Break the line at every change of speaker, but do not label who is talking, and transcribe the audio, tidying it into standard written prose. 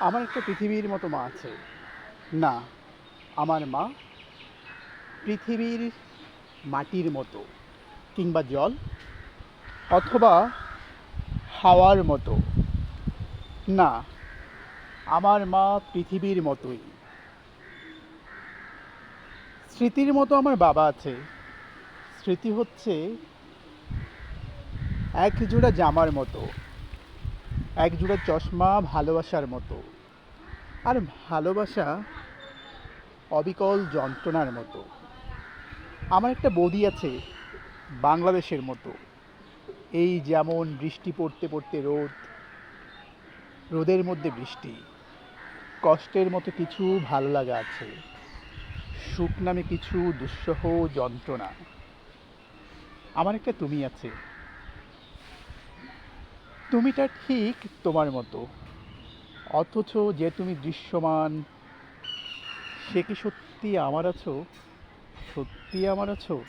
আমার একটা পৃথিবীর মতো মা আছে। না, আমার মা পৃথিবীর মাটির মতো, কিংবা জল, অথবা হাওয়ার মতো। না, আমার মা পৃথিবীর মতোই। স্মৃতির মতো আমার বাবা আছে। স্মৃতি হচ্ছে এক জোড়া জামার মতো, এক জোড়া চশমা ভালোবাসার মতো। আর ভালোবাসা অবিকল যন্ত্রণার মতো। আমার একটা বৌদি আছে, বাংলাদেশের মতো। এই যেমন বৃষ্টি পড়তে পড়তে রোদ, রোদের মধ্যে বৃষ্টি, কষ্টের মতো কিছু ভালো লাগা আছে, সুখ নামে কিছু দুঃসহ যন্ত্রণা। আমার একটা তুমি আছে। তুমিটা ঠিক তোমার মতো, অথচ যে তুমি দৃশ্যমান, সে কি সত্যি আমার আছো? সত্যি আমার আছো?